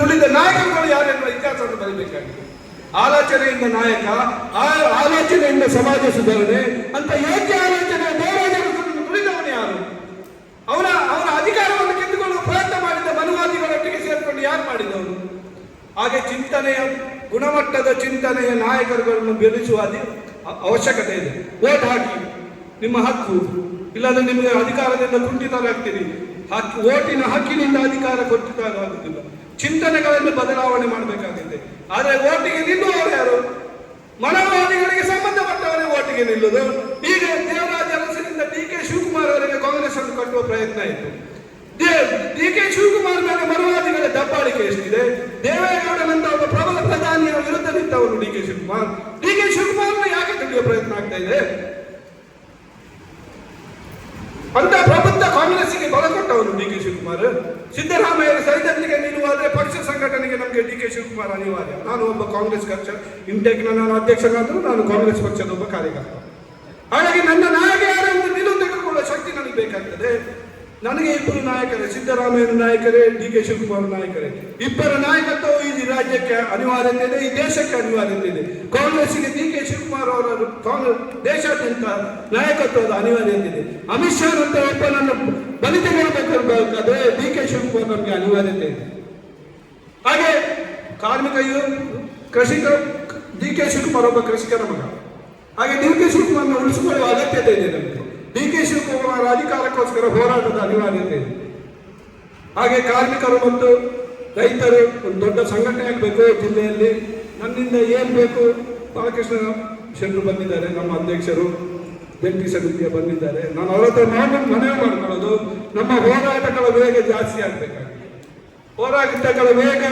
ತುಳಿದ ನಾಯಕರುಗಳು ಯಾರೆನ್ನುವ ಇತಿಹಾಸವನ್ನು ಬರೀಬೇಕಾಗಿದೆ. ಆಲೋಚನೆಯಿಂದ ನಾಯಕ, ಆಲೋಚನೆಯಿಂದ ಸಮಾಜ ಸುಧಾರಣೆ ಅಂತ ಯೋಗ್ಯ ಆಲೋಚನೆ ದೇವರಾಜರನ್ನು ತುಳಿದವನು ಯಾರು? ಅವರ ಅಧಿಕಾರವನ್ನು ಕಿತ್ತುಕೊಳ್ಳುವ ಪ್ರಯತ್ನ ಮಾಡಿದ ಮನುವಾದಿಗಳೊಟ್ಟಿಗೆ ಸೇರಿಕೊಂಡು ಯಾರು ಮಾಡಿದವರು? ಹಾಗೆ ಚಿಂತನೆಯ ಗುಣಮಟ್ಟದ ಚಿಂತನೆಯ ನಾಯಕರುಗಳನ್ನು ಬೆಳೆಸುವ ಅವಶ್ಯಕತೆ ಇದೆ. ವೋಟ್ ಹಾಕಿ, ನಿಮ್ಮ ಹಕ್ಕು. ಇಲ್ಲಾಂದ್ರೆ ನಿಮಗೆ ಅಧಿಕಾರದಿಂದ ಕುಂಠಿತರಾಗ್ತೀರಿ. ಓಟಿನ ಹಕ್ಕಿನಿಂದ ಅಧಿಕಾರ ಕೊಟ್ಟಿದ್ದಾಗುವುದಿಲ್ಲ. ಚಿಂತನೆಗಳನ್ನು ಬದಲಾವಣೆ ಮಾಡಬೇಕಾಗಿದೆ. ಆದರೆ ಓಟಿಗೆ ನಿಲ್ಲುವವರು ಯಾರು? ಮನೋವಾದಿಗಳಿಗೆ ಸಂಬಂಧಪಟ್ಟವರೇ ಓಟಿಗೆ ನಿಲ್ಲುವುದು. ಈಗ ದೇವರಾಜ ಅರಸರಿಂದ ಡಿ ಕೆ ಶಿವಕುಮಾರ್ ಅವರಿಗೆ ಕಾಂಗ್ರೆಸ್ ಅನ್ನು ಕಟ್ಟುವ ಪ್ರಯತ್ನ ಇತ್ತು. ಡಿ ಕೆ ಶಿವಕುಮಾರ್ ಮೇಲೆ ಮನೋವಾದಿಗಳ ದಬ್ಬಾಳಿಕೆ ಎಷ್ಟಿದೆ. ದೇವೇಗೌಡನಂತ ಒಬ್ಬ ಪ್ರಬಲ ಪ್ರಧಾನಿಯ ವಿರುದ್ಧ ನಿಂತವರು ಡಿ ಕೆ ಶಿವಕುಮಾರ್. ಡಿ ಕೆ ಶಿವಕುಮಾರ್ನ ಯಾಕೆ ತಿಳಿಯುವ ಪ್ರಯತ್ನ ಆಗ್ತಾ ಇದೆ? ಅಂತ ಪ್ರಬುದ್ಧ ಕಾಂಗ್ರೆಸ್ಗೆ ಬಲ ಕೊಟ್ಟವರು ಡಿ ಕೆ ಶಿವಕುಮಾರ್. ಸಿದ್ದರಾಮಯ್ಯ ಸೈದ್ಧಾಂತಿಕ ನಿಲ್ಲುವಾದ್ರೆ ಪಕ್ಷ ಸಂಘಟನೆಗೆ ನಮಗೆ ಡಿ ಕೆ ಶಿವಕುಮಾರ್ ಅನಿವಾರ್ಯ. ನಾನು ಒಬ್ಬ ಕಾಂಗ್ರೆಸ್ ಇಂಟೆಕ್ನ ನಾನು ಅಧ್ಯಕ್ಷನಾದರೂ ನಾನು ಕಾಂಗ್ರೆಸ್ ಪಕ್ಷದ ಒಬ್ಬ ಕಾರ್ಯಕರ್ತ. ಹಾಗಾಗಿ ನನ್ನ ನಾಯಕ ಯಾರೆಂದು ನಿಲುವು ತೆಗೆದುಕೊಳ್ಳುವ ಶಕ್ತಿ ನನಗೆ ಬೇಕಾಗ್ತದೆ. ನನಗೆ ಇಬ್ಬರು ನಾಯಕರೇ, ಸಿದ್ದರಾಮಯ್ಯ ನಾಯಕರೇ, ಡಿ ಕೆ ಶಿವಕುಮಾರ್ ನಾಯಕರೇ. ಇಬ್ಬರ ನಾಯಕತ್ವವು ಈ ರಾಜ್ಯಕ್ಕೆ ಅನಿವಾರ್ಯತೆ ಇದೆ, ಈ ದೇಶಕ್ಕೆ ಅನಿವಾರ್ಯತೆ ಇದೆ. ಕಾಂಗ್ರೆಸ್ಗೆ ಡಿ ಕೆ ಶಿವಕುಮಾರ್ ಅವರ ದೇಶಾದ್ಯಂತ ನಾಯಕತ್ವದ ಅನಿವಾರ್ಯತೆ ಇದೆ. ಅಮಿತ್ ಶಾ ಅಂತ ಒಬ್ಬನನ್ನು ಬಲಿ ತೆಗೆಯಬೇಕಾದ್ರೆ ಡಿ ಕೆ ಶಿವಕುಮಾರ್ ನಮಗೆ ಅನಿವಾರ್ಯತೆ ಇದೆ. ಹಾಗೆ ಕಾರ್ಮಿಕ ಕೃಷಿಕ ಡಿ ಕೆ ಶಿವಕುಮಾರ್ ಒಬ್ಬ ಕೃಷಿಕರ ಮಗ. ಹಾಗೆ ಡಿ ಕೆ ಶಿವಕುಮಾರ್ನ ಉಳಿಸಿಕೊಳ್ಳುವ ಅಗತ್ಯತೆ ಇದೆ ನಮಗೆ. ಡಿ ಕೆ ಶಿವಕುಮಾರ್ ಅಧಿಕಾರಕ್ಕೋಸ್ಕರ ಹೋರಾಟದ ಅನಿವಾರ್ಯತೆ ಇದೆ. ಹಾಗೆ ಕಾರ್ಮಿಕರು ಮತ್ತು ರೈತರು ಒಂದು ದೊಡ್ಡ ಸಂಘಟನೆ ಆಗಬೇಕು ಜಿಲ್ಲೆಯಲ್ಲಿ. ನನ್ನಿಂದ ಏನು ಬೇಕು? ಬಾಲಕೃಷ್ಣ ಶೆಟ್ಟರು ಬಂದಿದ್ದಾರೆ, ನಮ್ಮ ಅಧ್ಯಕ್ಷರು, ಜಂಟಿ ಸಮಿತಿಯ ಬಂದಿದ್ದಾರೆ. ನಾನು ಅವರ ಹತ್ರ ಮನವಿ ಮಾಡ್ಕೊಳ್ಳೋದು, ನಮ್ಮ ಹೋರಾಟಗಳ ವೇಗ ಜಾಸ್ತಿ ಆಗಬೇಕಾಗಿದೆ. ಹೋರಾಟಗಳ ವೇಗ